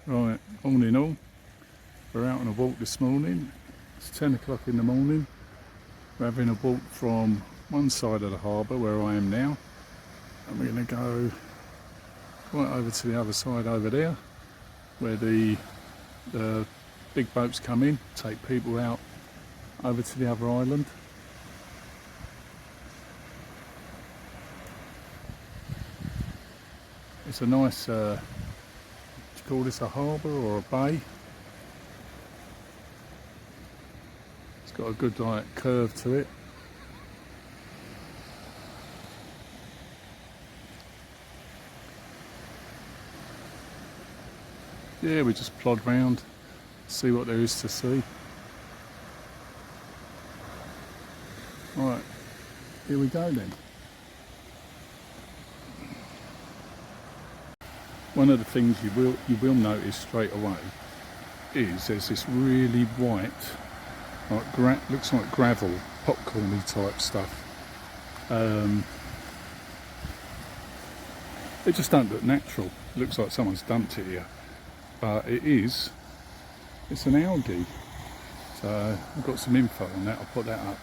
Right, all in all, we're out on a walk this morning. It's 10 o'clock in the morning. We're having a walk from one side of the harbour where I am now, and we're going to go right over to the other side over there where the big boats come in, take people out over to the other island. It's a nice, do you call this a harbour or a bay? It's got a good curve to it. Yeah, we just plod round, see what there is to see. Right, here we go then. One of the things you will notice straight away is there's this really white, looks like gravel, popcorny type stuff. It just don't look natural. It looks like someone's dumped it here, but it's an algae. So I've got some info on that. I'll put that up.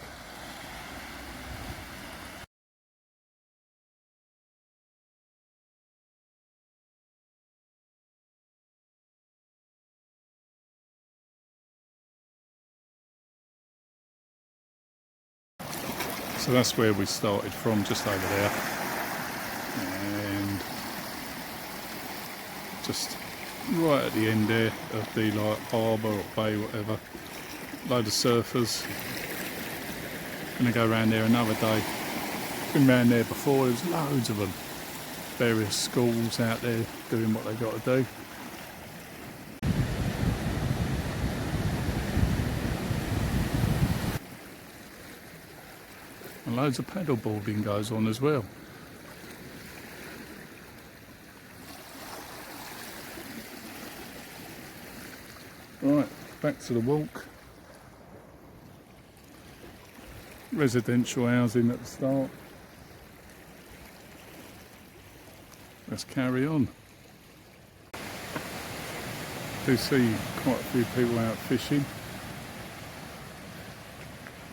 So that's where we started from, just over there, and just right at the end there of the harbour or bay, whatever. Load of surfers. Gonna go around there another day. Been round there before. There's loads of them. Various schools out there doing what they got to do. And loads of paddle boarding goes on as well. Right, back to the walk. Residential housing at the start. Let's carry on. Do see quite a few people out fishing.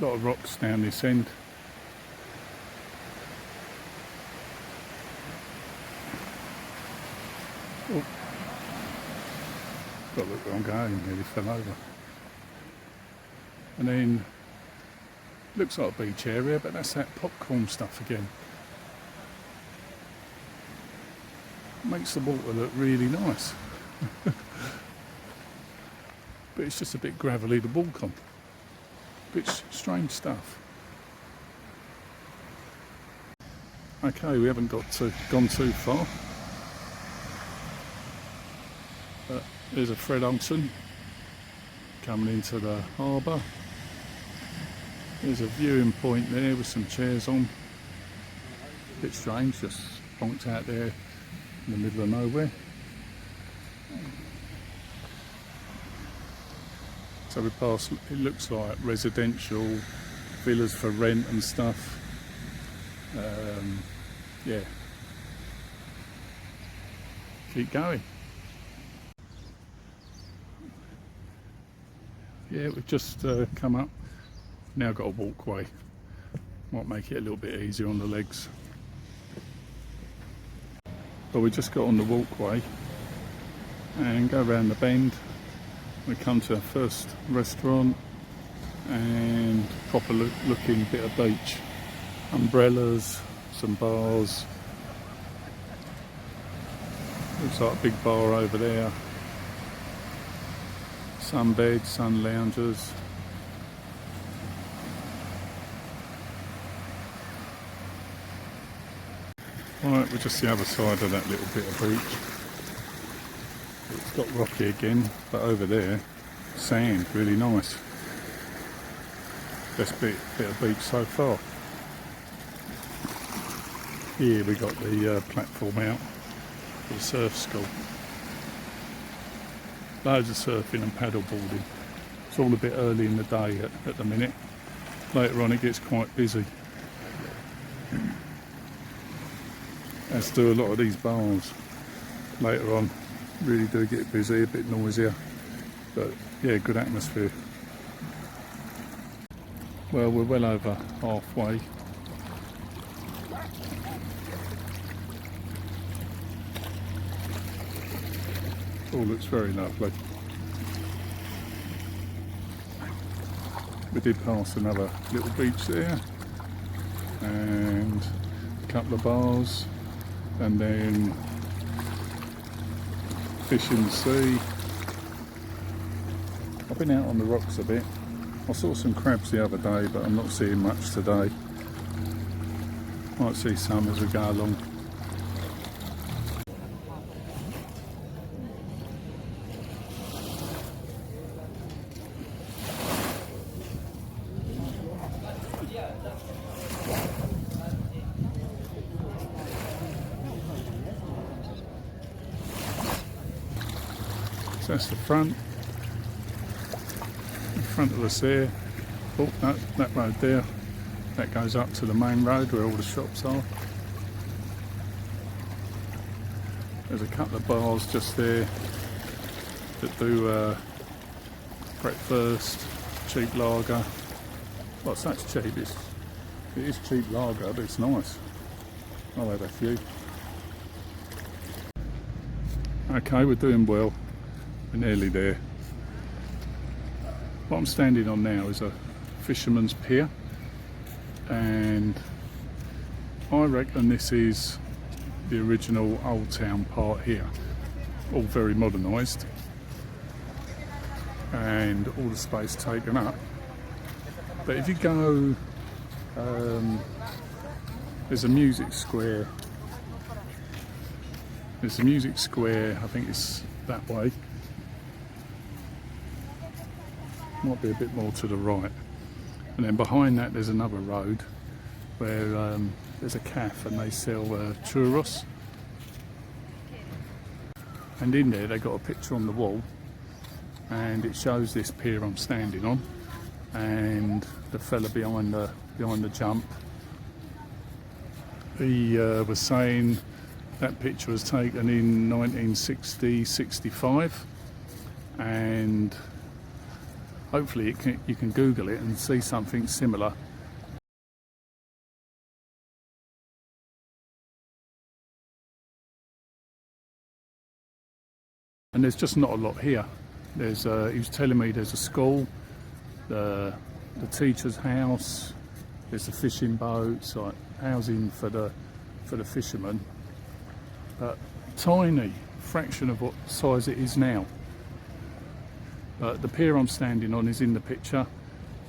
A lot of rocks down this end. Oh. Got to look where I'm going, nearly fell over. And then, looks like a beach area, but that's that popcorn stuff again. Makes the water look really nice. But it's just a bit gravelly to walk on. Bit strange stuff. Okay, we haven't gone too far. There's a Fred Olsen coming into the harbour. There's a viewing point there with some chairs on. Bit strange, just bonked out there in the middle of nowhere. So we pass, it looks like residential villas for rent and stuff. Yeah. Keep going. Yeah, we've just come up. Now got a walkway. Might make it a little bit easier on the legs. But we just got on the walkway and go around the bend. We come to our first restaurant and proper looking bit of beach. Umbrellas, some bars. Looks like a big bar over there. Sun beds, sun loungers. Right, we're just the other side of that little bit of beach. It's got rocky again, but over there, sand, really nice. Best bit of beach so far. Here we got the platform out for the surf school. Loads of surfing and paddle boarding. It's all a bit early in the day at the minute. Later on it gets quite busy. As do a lot of these bars later on. Really do get busy, a bit noisier, but yeah, good atmosphere. Well, we're well over halfway. All looks very lovely. We did pass another little beach there and a couple of bars, and then fish in the sea. I've been out on the rocks a bit. I saw some crabs the other day, but I'm not seeing much today. Might see some as we go along. So that's the front of us there. Oh, that road there, that goes up to the main road where all the shops are. There's a couple of bars just there that do breakfast, cheap lager. Well, it's not cheap, it is cheap lager, but it's nice. I'll have a few. Okay, we're doing well. We're nearly there. What I'm standing on now is a fisherman's pier, and I reckon this is the original Old Town part here. All very modernised and all the space taken up. But if you go, there's a music square. There's a music square, I think it's that way. Might be a bit more to the right, and then behind that there's another road where there's a cafe and they sell churros, and in there they got a picture on the wall and it shows this pier I'm standing on, and the fella behind the jump, he was saying that picture was taken in 1960-65, and hopefully you can Google it and see something similar. And there's just not a lot here. He was telling me there's a school, the teacher's house, there's the fishing boats, like housing for the fishermen, but tiny fraction of what size it is now. The pier I'm standing on is in the picture.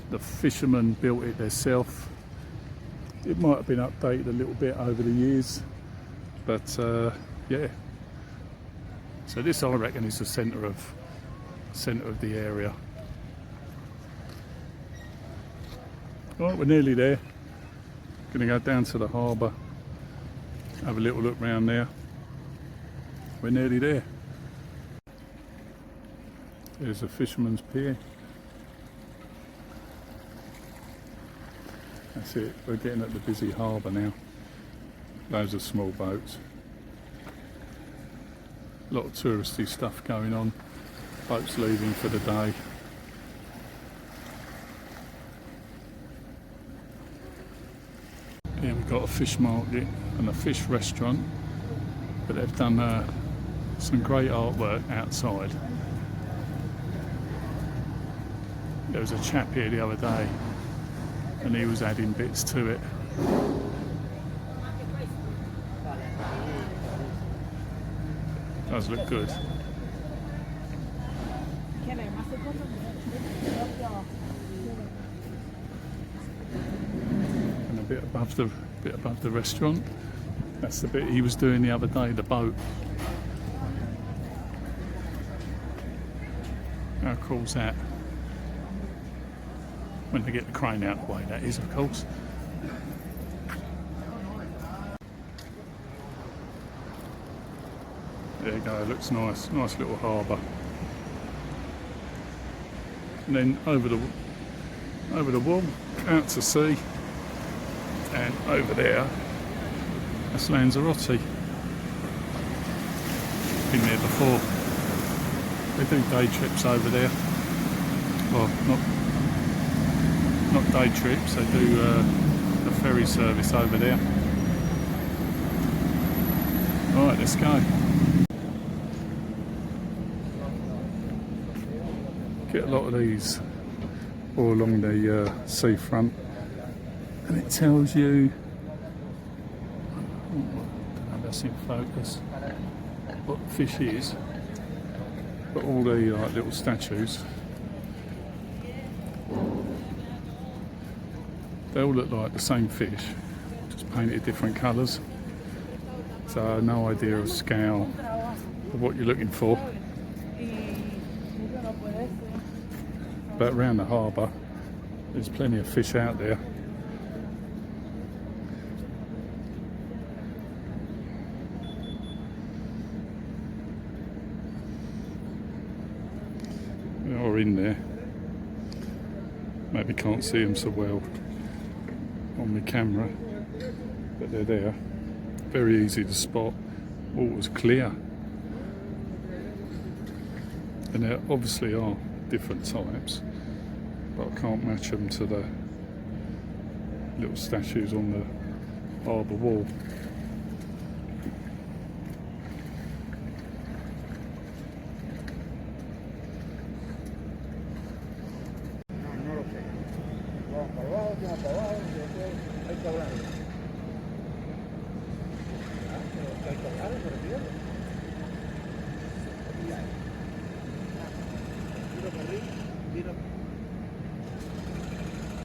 The fishermen built it themselves. It might have been updated a little bit over the years, but yeah. So this, I reckon, is the centre of the area. Right, we're nearly there. Going to go down to the harbour, have a little look round there. We're nearly there. There's a fisherman's pier. That's it, we're getting at the busy harbour now. Loads of small boats. A lot of touristy stuff going on. Boats leaving for the day. Here we've got a fish market and a fish restaurant, but they've done some great artwork outside. There was a chap here the other day and he was adding bits to it. Does look good. And a bit above the restaurant. That's the bit he was doing the other day, the boat. How cool's that? When they get the crane out of the way, that is, of course. There you go, it looks nice. Nice little harbour. And then over the wall, out to sea, and over there, that's Lanzarote. Been there before. They do day trips over there. Well, not day trips, they do a ferry service over there. Alright, let's go. Get a lot of these all along the seafront, and it tells you, I don't know if that's in focus, what the fish is, but all the like little statues, they all look like the same fish, just painted different colours. So no idea of scale of what you're looking for. But around the harbour, there's plenty of fish out there. They are in there. Maybe can't see them so well on the camera, but they're there. Very easy to spot. Water's clear. And there obviously are different types, but I can't match them to the little statues on the harbour wall.